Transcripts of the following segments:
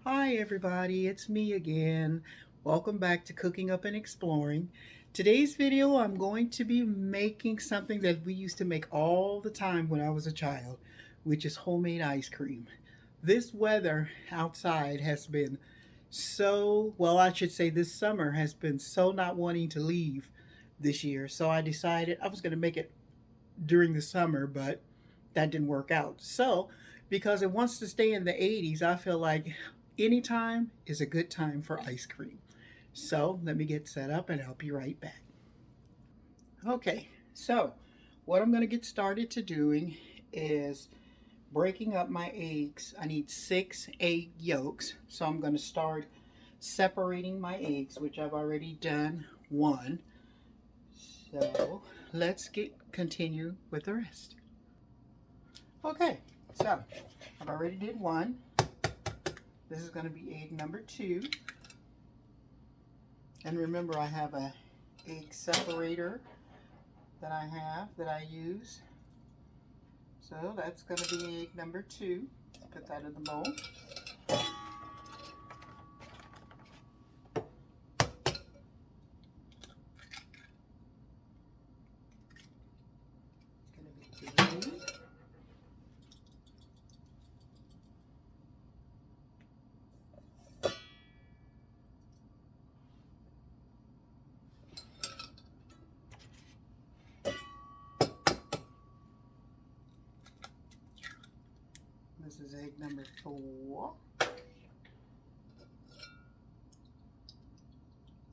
Hi everybody, it's me again. Welcome back to Cooking Up and Exploring. Today's video I'm going to be making something that we used to make all the time when I was a child, which is homemade ice cream. This weather outside has been I should say this summer has been so not wanting to leave this year. So I decided I was going to make it during the summer, but that didn't work out. So, because it wants to stay in the 80s, I feel like any time is a good time for ice cream. So, let me get set up and I'll be right back. Okay, so what I'm going to get started to doing is breaking up my eggs. I need 6 egg yolks. So, I'm going to start separating my eggs, which I've already done one. So, let's continue with the rest. Okay, so I've already did one. This is going to be egg number 2. And remember, I have a egg separator that I use. So that's going to be egg number 2. Put that in the bowl. It's going to be 2. This is egg number 4.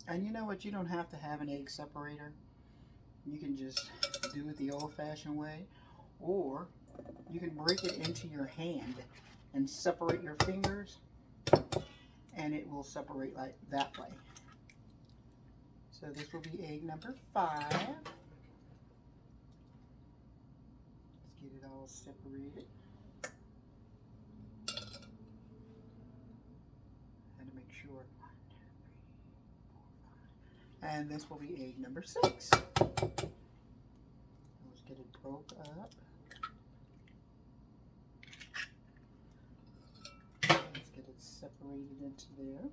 And you know what? You don't have to have an egg separator. You can just do it the old-fashioned way, or you can break it into your hand and separate your fingers, and it will separate like that way. So this will be egg number 5. Let's get it all separated. And to make sure. 1, 2, 3, 4, 5. And this will be egg number 6. Let's get it broke up. Let's get it separated into there.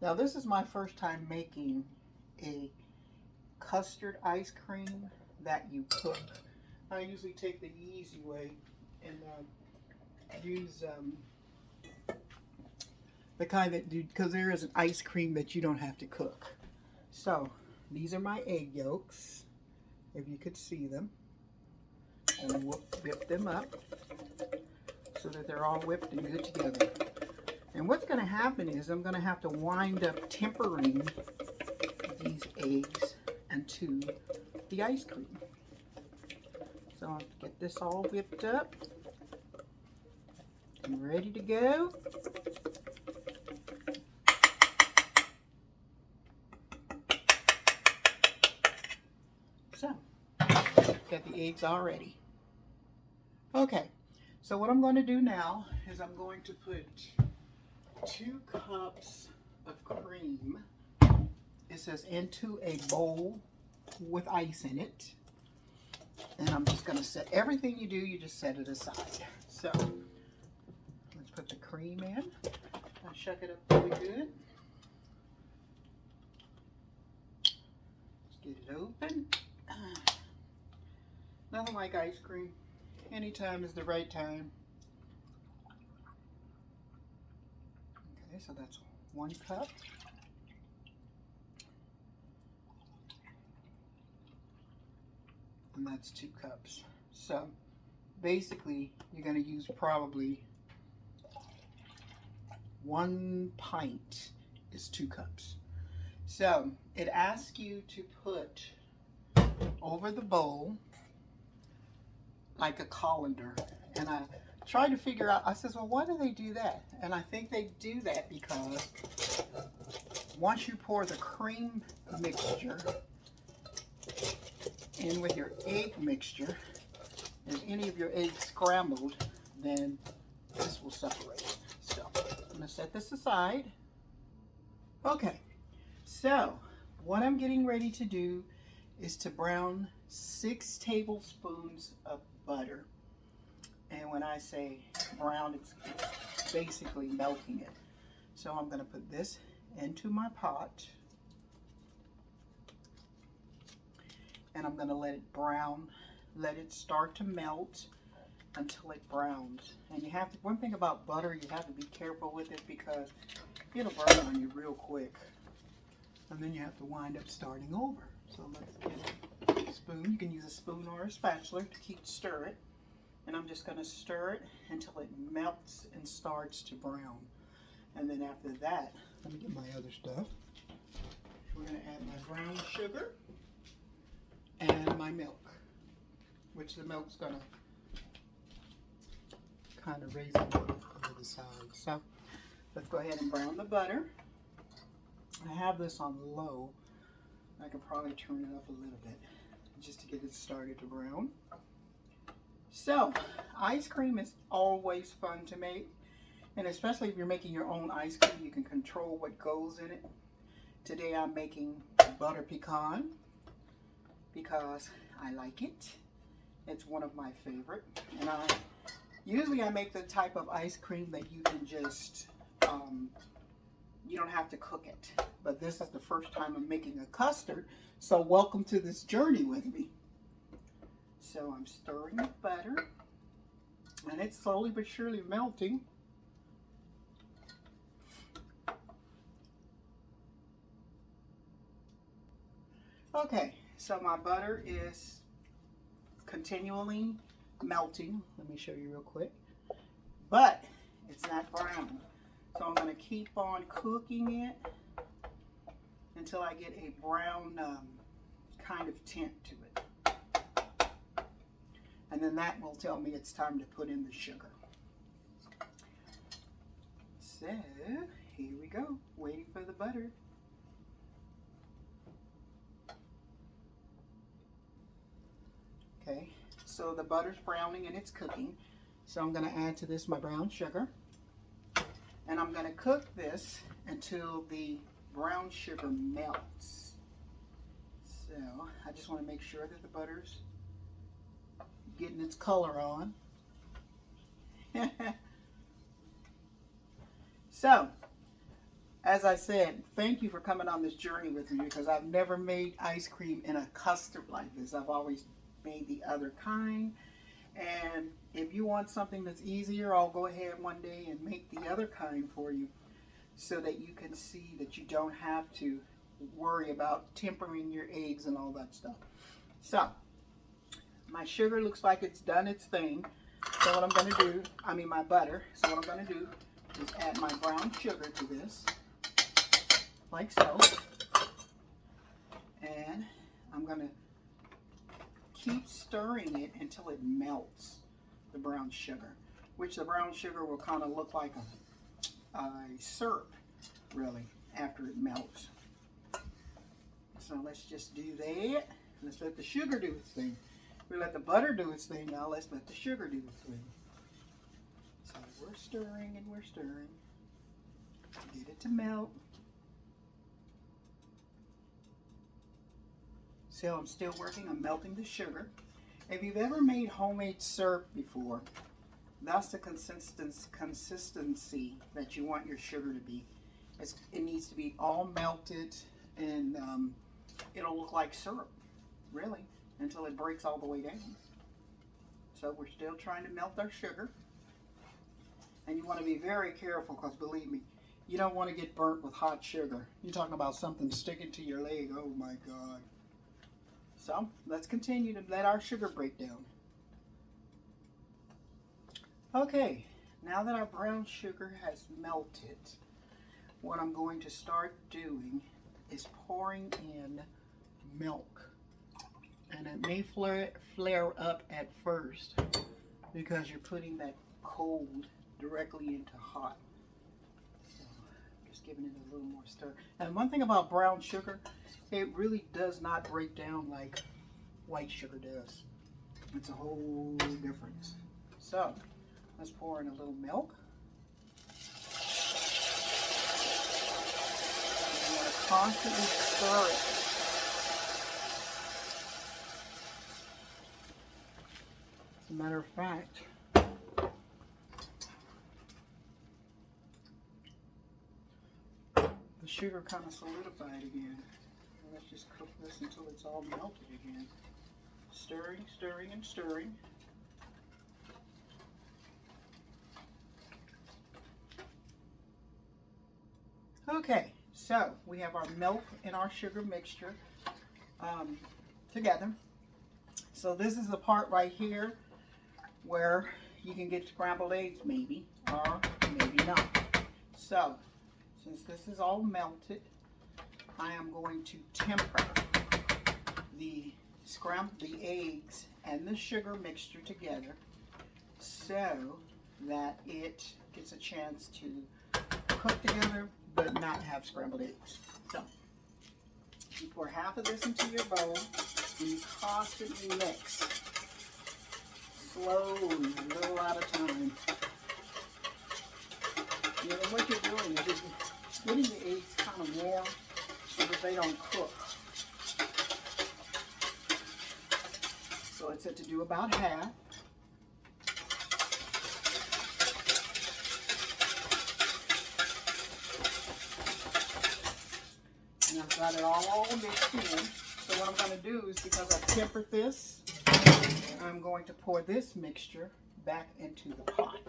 Now this is my first time making a custard ice cream that you cook. I usually take the easy way and use the kind that do, because there is an ice cream that you don't have to cook. So these are my egg yolks, if you could see them, and whip them up so that they're all whipped and good together. And what's going to happen is I'm going to have to wind up tempering these eggs into the ice cream. So I'll get this all whipped up and ready to go. So, got the eggs all ready. Okay, so what I'm going to do now is I'm going to put 2 cups of cream. It says into a bowl with ice in it. And I'm just going to set everything you do, you just set it aside. So let's put the cream in. I'll shuck it up really good. Let's get it open. Nothing like ice cream. Anytime is the right time. Okay, so that's 1 cup. And that's 2 cups. So basically you're going to use probably 1 pint is 2 cups. So it asks you to put over the bowl like a colander. And I tried to figure out, I says, well, why do they do that? And I think they do that because once you pour the cream mixture in with your egg mixture, and any of your eggs scrambled, then this will separate. So I'm going to set this aside. Okay, so what I'm getting ready to do is to brown 6 tablespoons of butter. And when I say brown, it's basically melting it. So I'm going to put this into my pot. And I'm going to let it brown, let it start to melt until it browns. And you have to, one thing about butter, you have to be careful with it because it'll burn on you real quick. And then you have to wind up starting over. So let's get a spoon. You can use a spoon or a spatula to keep stir it. And I'm just going to stir it until it melts and starts to brown. And then after that, let me get my other stuff. We're going to add my brown sugar and my milk, which the milk's going to kind of raise it over the side. So let's go ahead and brown the butter. I have this on low. I could probably turn it up a little bit just to get it started to brown. So, ice cream is always fun to make, and especially if you're making your own ice cream, you can control what goes in it. Today I'm making butter pecan because I like it. It's one of my favorite, and usually I make the type of ice cream that you can just you don't have to cook it. But this is the first time I'm making a custard, so welcome to this journey with me. So I'm stirring the butter, and it's slowly but surely melting. Okay, so my butter is continually melting. Let me show you real quick. But it's not brown. So I'm going to keep on cooking it until I get a brown kind of tint to it. And then that will tell me it's time to put in the sugar. So here we go, waiting for the butter. Okay, so the butter's browning and it's cooking. So I'm going to add to this my brown sugar. And I'm going to cook this until the brown sugar melts. So I just want to make sure that the butter's getting its color on. So, as I said, thank you for coming on this journey with me because I've never made ice cream in a custard like this. I've always made the other kind. And if you want something that's easier, I'll go ahead one day and make the other kind for you so that you can see that you don't have to worry about tempering your eggs and all that stuff. So, my sugar looks like it's done its thing. So what I'm going to do, my butter. So what I'm going to do is add my brown sugar to this, like so. And I'm going to keep stirring it until it melts, the brown sugar, which the brown sugar will kind of look like a syrup, really, after it melts. So let's just do that. Let's let the sugar do its thing. We let the butter do its thing, now let's let the sugar do its thing. So we're stirring and we're stirring to get it to melt. So I'm still working on melting the sugar. If you've ever made homemade syrup before, that's the consistency that you want your sugar to be. It needs to be all melted, and it'll look like syrup, really, until it breaks all the way down. So we're still trying to melt our sugar. And you want to be very careful because, believe me, you don't want to get burnt with hot sugar. You're talking about something sticking to your leg. Oh my God. So let's continue to let our sugar break down. Okay, now that our brown sugar has melted, what I'm going to start doing is pouring in milk. And it may flare up at first because you're putting that cold directly into hot. So just giving it a little more stir. And one thing about brown sugar, it really does not break down like white sugar does. It's a whole difference. So let's pour in a little milk. You want to constantly stir it. As a matter of fact, the sugar kind of solidified again. Let's just cook this until it's all melted again. Stirring, stirring, and stirring. Okay, so we have our milk and our sugar mixture together. So this is the part right here where you can get scrambled eggs maybe, or maybe not. So since this is all melted, I am going to temper the eggs and the sugar mixture together so that it gets a chance to cook together but not have scrambled eggs. So you pour half of this into your bowl and you constantly mix, slowly, a little at a time. You know, what you're doing is just getting the eggs kind of warm so that they don't cook. So it's said to do about half. And I've got it all mixed in. So what I'm going to do is, because I've tempered this, I'm going to pour this mixture back into the pot.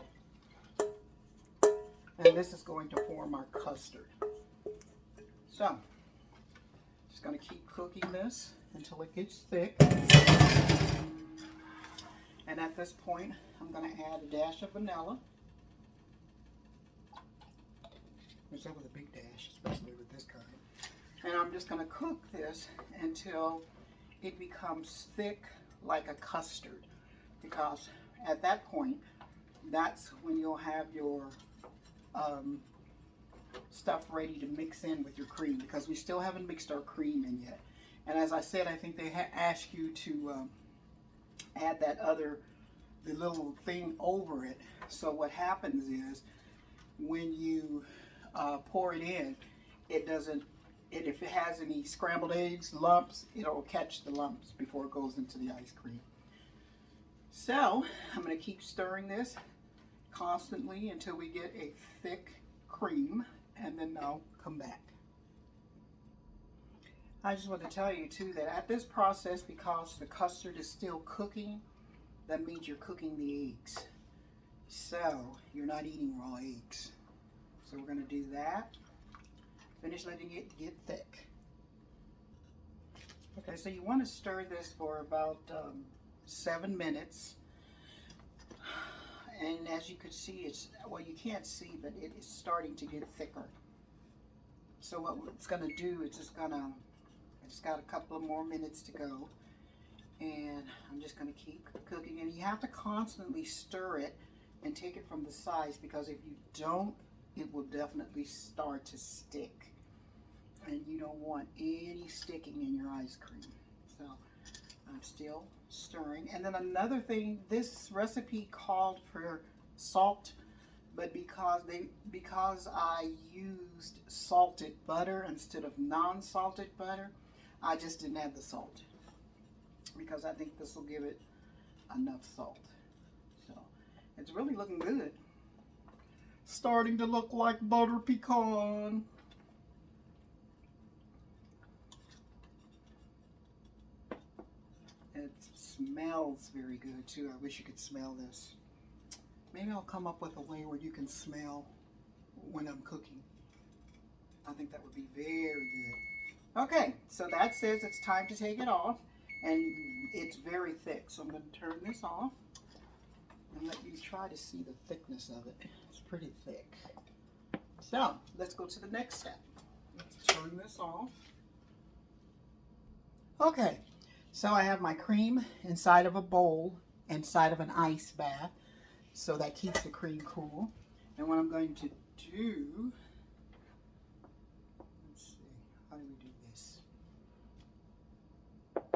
And this is going to form our custard. So, just going to keep cooking this until it gets thick. And at this point, I'm going to add a dash of vanilla. What's up with a big dash, especially with this kind? And I'm just going to cook this until it becomes thick like a custard. Because at that point, that's when you'll have your stuff ready to mix in with your cream, because we still haven't mixed our cream in yet. And as I said, I think they ask you to add the little thing over it. So what happens is when you pour it in, if it has any scrambled eggs, lumps, it'll catch the lumps before it goes into the ice cream. So I'm going to keep stirring this constantly until we get a thick cream, and then I'll come back. I just want to tell you too that at this process, because the custard is still cooking, that means you're cooking the eggs. So you're not eating raw eggs. So we're going to do that. Finish letting it get thick. Okay, so you want to stir this for about 7 minutes. And as you can see, you can't see, but it is starting to get thicker. So what it's going to do, it's just got a couple of more minutes to go. And I'm just going to keep cooking. And you have to constantly stir it and take it from the sides, because if you don't, it will definitely start to stick. And you don't want any sticking in your ice cream. So I'm still stirring. And then another thing, this recipe called for salt, but because I used salted butter instead of non-salted butter, I just didn't add the salt, because I think this will give it enough salt. So it's really looking good. Starting to look like butter pecan. It smells very good too. I wish you could smell this. Maybe I'll come up with a way where you can smell when I'm cooking. I think that would be very good. Okay, so that says it's time to take it off, and it's very thick. So I'm going to turn this off and let you try to see the thickness of it. It's pretty thick. So let's go to the next step. Let's turn this off. Okay, so I have my cream inside of a bowl, inside of an ice bath, so that keeps the cream cool. And what I'm going to do, let's see, how do we do this? Hold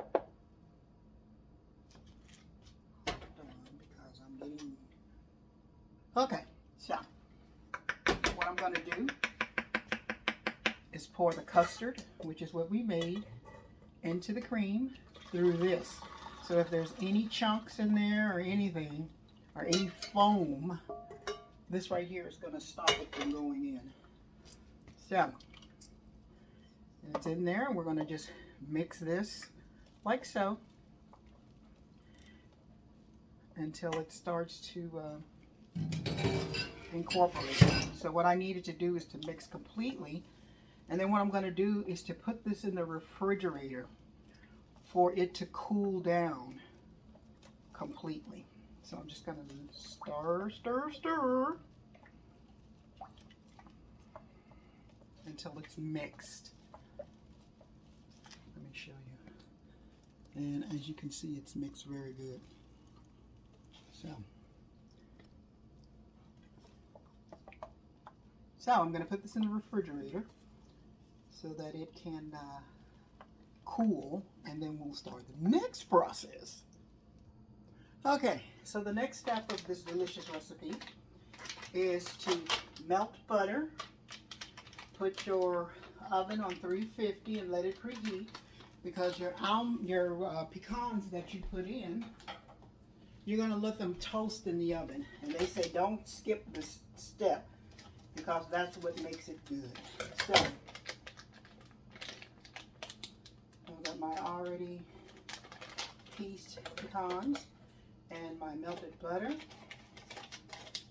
on, because I'm getting, okay, so what I'm going to do is pour the custard, which is what we made, into the cream through this. So if there's any chunks in there or anything, or any foam, this right here is going to stop it from going in. So And it's in there, and we're going to just mix this like so until it starts to incorporate. So what I needed to do is to mix completely, and then what I'm going to do is to put this in the refrigerator for it to cool down completely. So I'm just going to stir, stir, stir until it's mixed. Let me show you. And as you can see, it's mixed very good. So I'm going to put this in the refrigerator so that it can cool, and then we'll start the next process. Okay, so the next step of this delicious recipe is to melt butter, put your oven on 350 and let it preheat, because your pecans that you put in, you're going to let them toast in the oven. And they say don't skip this step because that's what makes it good. So, I've got my already pieced pecans and my melted butter.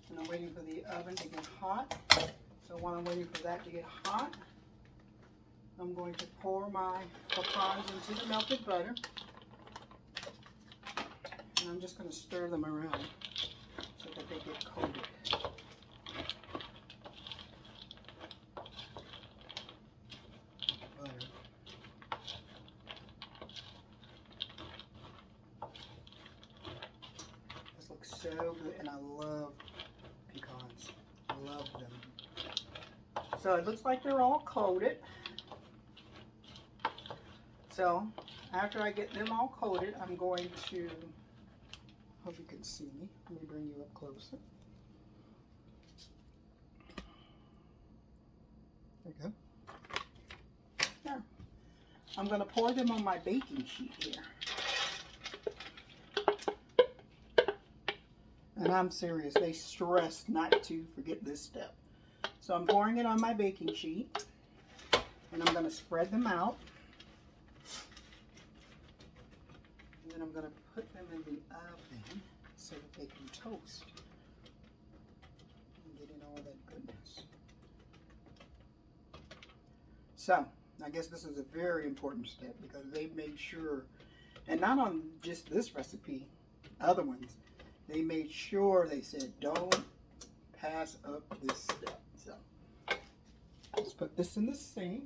And I'm waiting for the oven to get hot. So while I'm waiting for that to get hot, I'm going to pour my pecans into the melted butter. And I'm just going to stir them around so that they get coated. Butter. This looks so good, and I love pecans. I love them. So it looks like they're all coated. So after I get them all coated, I'm going to, hope you can see me. Let me bring you up closer. There you go. There. I'm going to pour them on my baking sheet here. And I'm serious, they stress not to forget this step. So I'm pouring it on my baking sheet, and I'm going to spread them out. And then I'm going to put them in the oven so that they can toast and get in all that goodness. So, I guess this is a very important step because they made sure, and not on just this recipe, other ones, they made sure they said don't pass up this step. So, let's put this in the sink.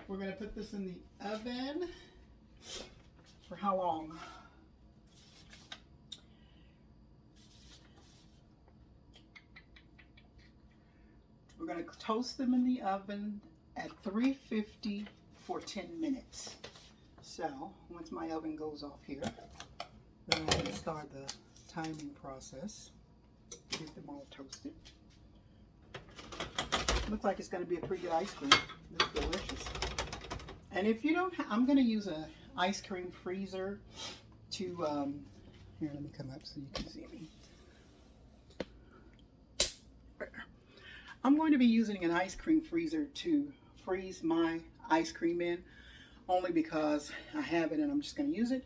We're going to put this in the oven for how long? We're going to toast them in the oven at 350 for 10 minutes. So once my oven goes off here, then I'm going to start the timing process. Get them all toasted. Looks like it's going to be a pretty good ice cream. It's delicious. And if you don't, I'm going to use an ice cream freezer to, here, let me come up so you can see me. I'm going to be using an ice cream freezer to freeze my ice cream in, only because I have it and I'm just going to use it.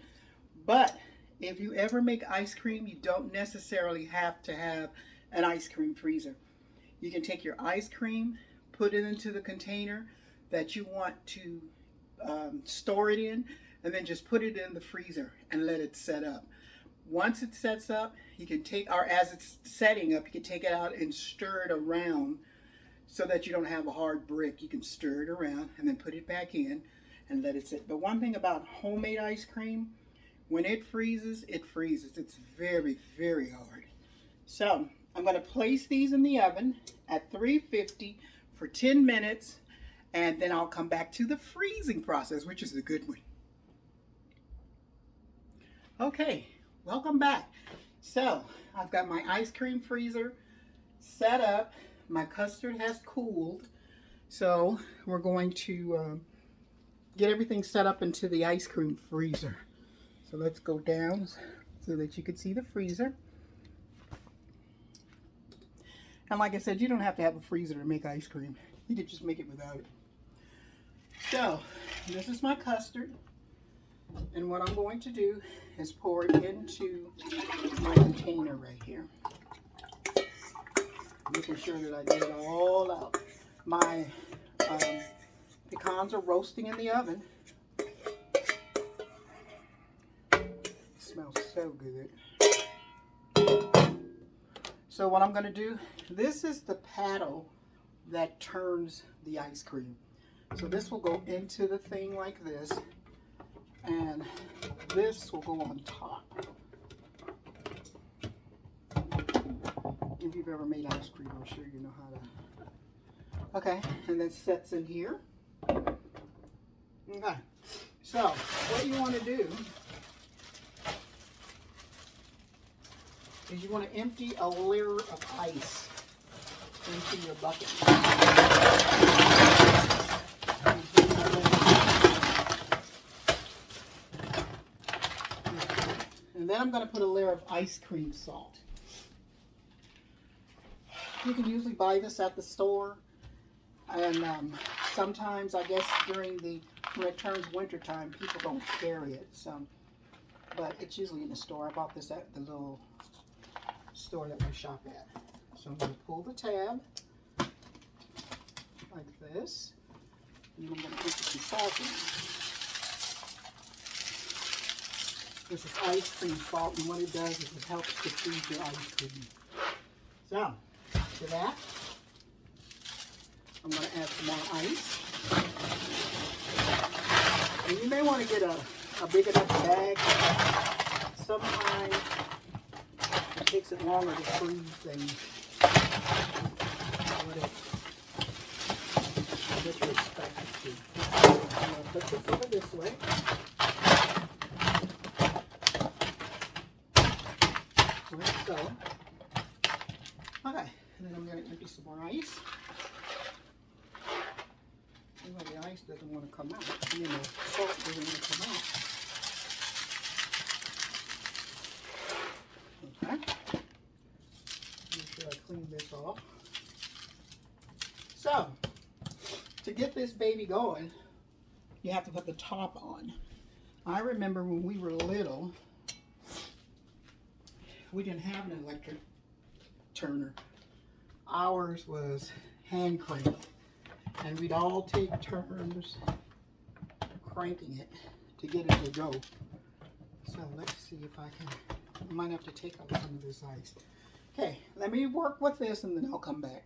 But if you ever make ice cream, you don't necessarily have to have an ice cream freezer. You can take your ice cream, put it into the container that you want to store it in, and then just put it in the freezer and let it set up. Once it sets up, you can take, or as it's setting up, you can take it out and stir it around so that you don't have a hard brick. You can stir it around and then put it back in and let it sit. But one thing about homemade ice cream, when it freezes, it freezes. It's very, very hard. So I'm going to place these in the oven at 350 for 10 minutes, and then I'll come back to the freezing process, which is a good one. Okay, welcome back. So I've got my ice cream freezer set up. My custard has cooled. So we're going to get everything set up into the ice cream freezer. So let's go down so that you can see the freezer. And like I said, you don't have to have a freezer to make ice cream. You could just make it without it. So, this is my custard. And what I'm going to do is pour it into my container right here. Making sure that I get it all out. My pecans are roasting in the oven. It smells so good. So what I'm going to do, this is the paddle that turns the ice cream. So this will go into the thing like this, and this will go on top. If you've ever made ice cream, I'm sure you know how to. Okay, and then sets in here. Okay, so what you want to do is you want to empty a layer of ice into your bucket. And then I'm going to put a layer of ice cream salt. You can usually buy this at the store, and sometimes I guess when it turns winter time, people don't carry it. So, but it's usually in the store. I bought this at the little store that we shop at. So I'm going to pull the tab like this, and then I'm going to put some salt in. This is ice cream salt, and what it does is it helps to freeze your ice cream. So, to that, I'm going to add some more ice. And you may want to get a big enough bag. Sometimes it takes it longer to freeze things. What you expect it to. I'm going to put this over this way. Like so. Okay, and then I'm going to empty some more ice. Well, the ice doesn't want to come out. You know, salt doesn't want to come out. Okay. Make sure I clean this off. So, to get this baby going, you have to put the top on. I remember when we were little, we didn't have an electric turner. Ours was hand cranked, and we'd all take turns cranking it to get it to go. So let's see if I might have to take out some of this ice. Okay, let me work with this and then I'll come back.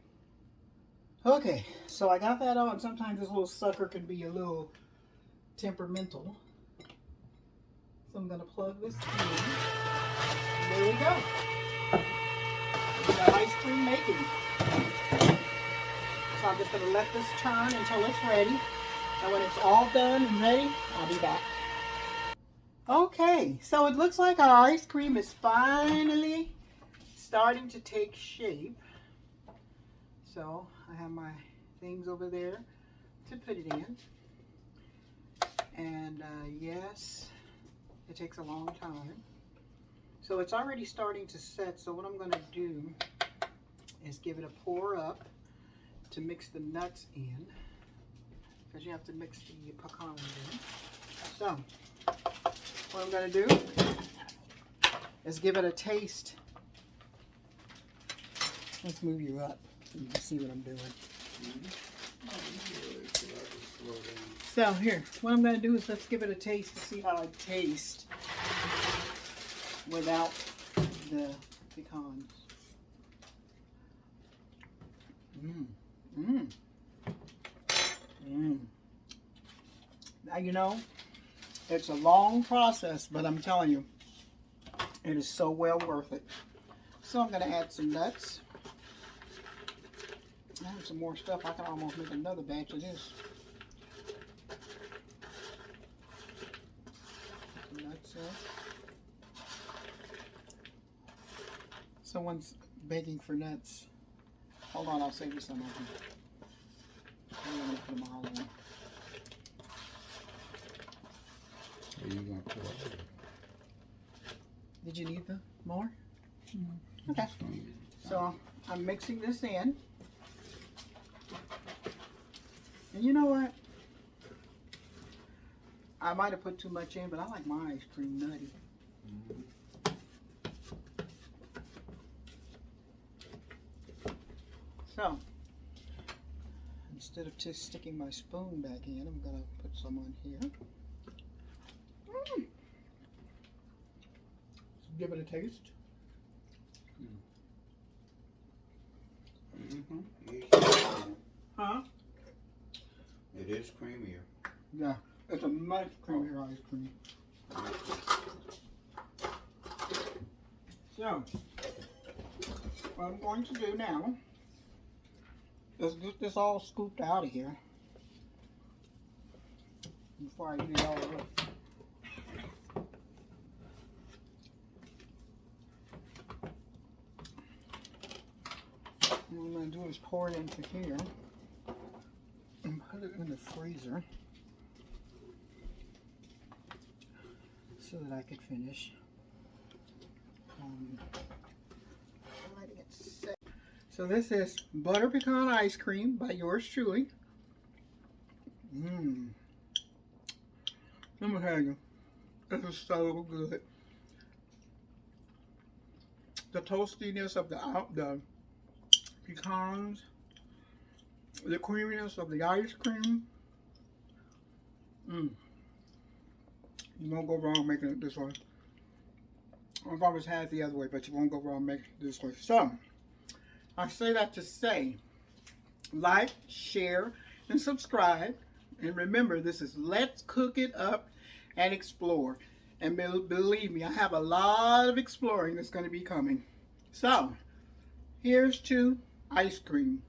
Okay, so I got that on. Sometimes this little sucker can be a little temperamental. So I'm going to plug this in. There we go. We got ice cream making. So I'm just going to let this turn until it's ready. And when it's all done and ready, I'll be back. Okay, so it looks like our ice cream is finally starting to take shape. So I have my things over there to put it in. And yes, it takes a long time. So it's already starting to set. So what I'm going to do is give it a pour up to mix the nuts in, because you have to mix the pecans in. So what I'm going to do is give it a taste. Let's move you up so you can see what I'm doing. So here, what I'm going to do is let's give it a taste to see how it tastes without the pecans. Now, you know, it's a long process, but I'm telling you, it is so well worth it. So I'm going to add some nuts. I have some more stuff. I can almost make another batch of this. Put some nuts in. Someone's begging for nuts. Hold on, I'll save you some of them. I'm going to put them all in. Are you going to put it? Did you need the more? Okay. So I'm mixing this in. And you know what? I might have put too much in, but I like my ice cream nutty. So, instead of just sticking my spoon back in, I'm going to put some on here. Give it a taste. Huh? It is creamier. Yeah, it's a much creamier ice cream. So, what I'm going to do now is get this all scooped out of here before I eat it all up. What I'm going to do is pour it into here and put it in the freezer so that I could finish letting it set. So this is butter pecan ice cream by yours truly. Let me tell you, this is so good. The toastiness of the pecans, the creaminess of the ice cream. You won't go wrong making it this way. I've always had it the other way, but you won't go wrong making it this way. So, I say that to say, like, share, and subscribe. And remember, this is Let's Cook It Up and Explore. And believe me, I have a lot of exploring that's going to be coming. So, here's to ice cream.